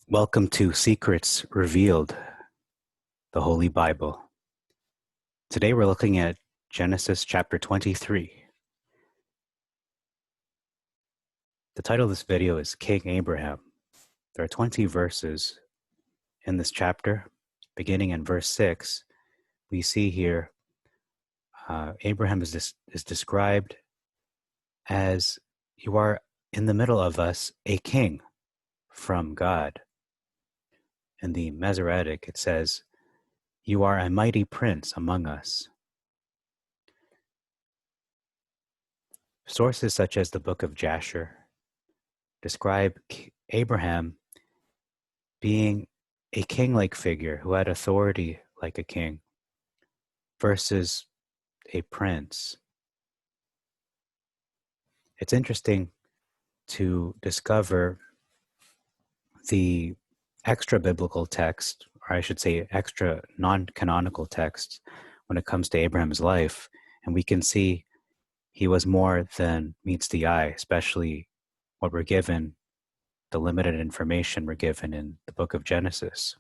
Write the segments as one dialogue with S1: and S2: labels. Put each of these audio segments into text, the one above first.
S1: Welcome to Secrets Revealed, the Holy Bible. Today we're looking at Genesis chapter 23. The title of this video is King Abraham. There are 20 verses in this chapter. Beginning in verse 6, we see here Abraham is described as, "You are in the middle of us, a king from God." In the Masoretic, it says, "You are a mighty prince among us." Sources such as the Book of Jasher describe Abraham being a king-like figure who had authority like a king versus a prince. It's interesting to discover the extra biblical text, or I should say extra non-canonical texts, when it comes to Abraham's life, and we can see he was more than meets the eye, especially what we're given, the limited information we're given in the book of Genesis.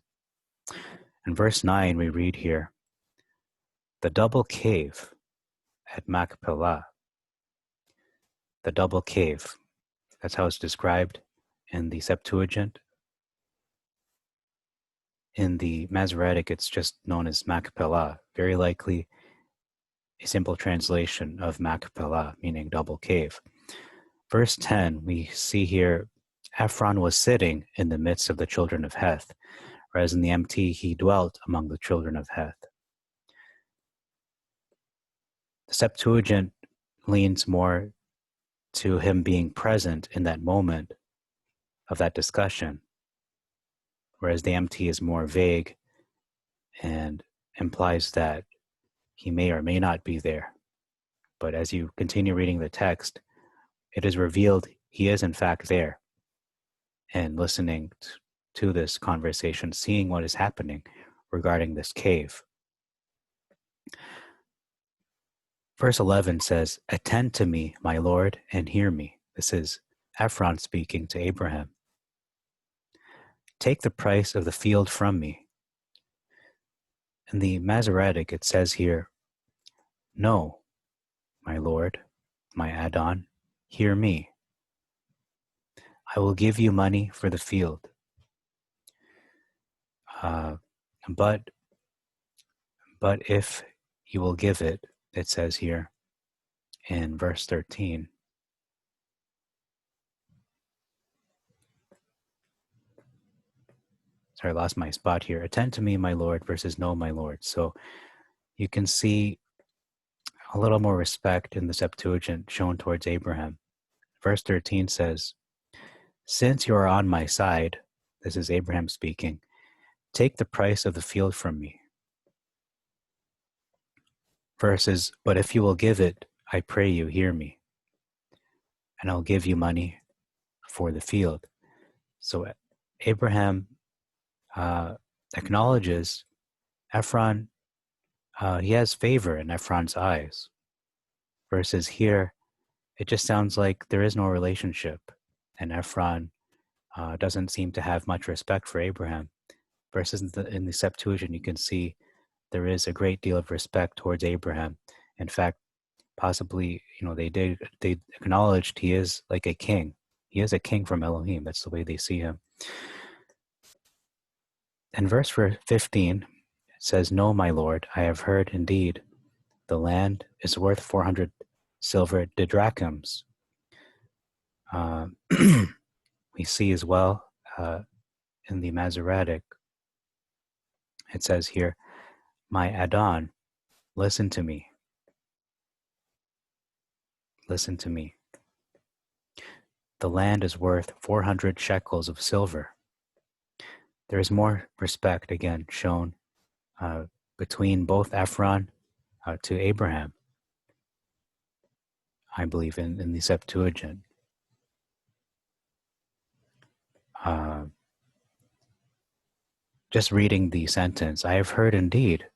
S1: In verse 9, we read here, "The double cave at Machpelah." The double cave, that's how it's described in the Septuagint. In the Masoretic, it's just known as Machpelah, very likely a simple translation of Machpelah, meaning double cave. Verse 10, we see here, Ephron was sitting in the midst of the children of Heth, whereas in the MT, he dwelt among the children of Heth. The Septuagint leans more to him being present in that moment of that discussion, whereas the MT is more vague and implies that he may or may not be there. But as you continue reading the text, it is revealed he is in fact there and listening to this conversation, seeing what is happening regarding this cave. Verse 11 says, "Attend to me, my Lord, and hear me." This is Ephron speaking to Abraham. "Take the price of the field from me." In the Masoretic, it says here, "No, my Lord, my Addon, hear me. I will give you money for the field. But if you will give it," it says here in verse 13. Sorry, I lost my spot here. "Attend to me, my Lord," versus "No, my Lord." So you can see a little more respect in the Septuagint shown towards Abraham. Verse 13 says, "Since you are on my side," this is Abraham speaking, "take the price of the field from me." Versus, "But if you will give it, I pray you, hear me, and I'll give you money for the field." So Abraham acknowledges Ephron, he has favor in Ephron's eyes. Versus here, it just sounds like there is no relationship, and Ephron doesn't seem to have much respect for Abraham. Versus in the Septuagint, you can see there is a great deal of respect towards Abraham. In fact, possibly, they acknowledged he is like a king. He is a king from Elohim. That's the way they see him. In verse 15, it says, "No, my Lord, I have heard indeed the land is worth 400 silver didrachms." We see as well in the Masoretic, it says here, "My Addon, listen to me. Listen to me. The land is worth 400 shekels of silver." There is more respect again shown between both Ephron to Abraham, I believe, in the Septuagint. Just reading the sentence, "I have heard indeed,"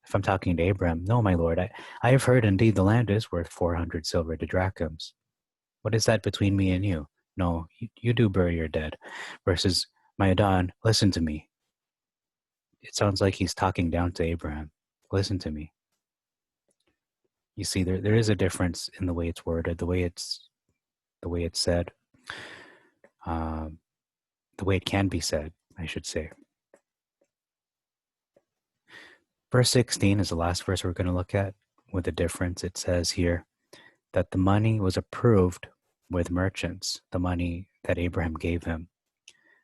S1: if I'm talking to Abraham, "No, my Lord, I have heard indeed the land is worth 400 silver didrachms. What is that between me and you? No, you do bury your dead." Versus, My Adon, listen to me. It sounds like he's talking down to Abraham. Listen to me. You see, there is a difference in the way it's worded, the way it's said, the way it can be said, I should say. Verse 16 is the last verse we're going to look at with the difference. It says here that the money was approved with merchants, the money that Abraham gave him,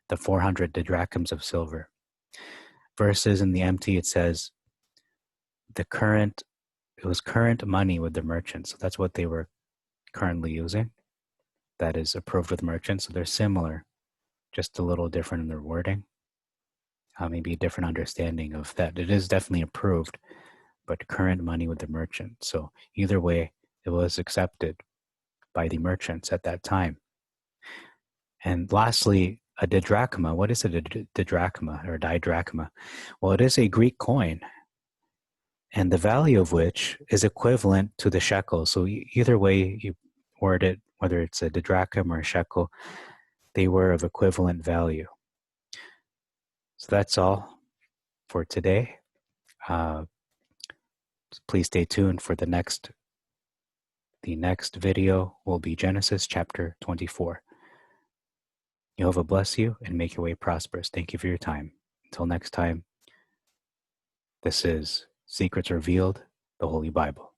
S1: the 400 drachms of silver. Verses in the empty, it says it was current money with the merchants. So that's what they were currently using. That is approved with merchants. So they're similar, just a little different in their wording. Maybe a different understanding of that. It is definitely approved, but current money with the merchant. So either way, it was accepted by the merchants at that time. And lastly, a didrachma. What is a didrachma or didrachma? Well, it is a Greek coin, and the value of which is equivalent to the shekel. So either way you word it, whether it's a didrachm or a shekel, they were of equivalent value. So that's all for today. Please stay tuned for the next video will be Genesis chapter 24. Jehovah bless you and make your way prosperous. Thank you for your time. Until next time, this is Secrets Revealed, the Holy Bible.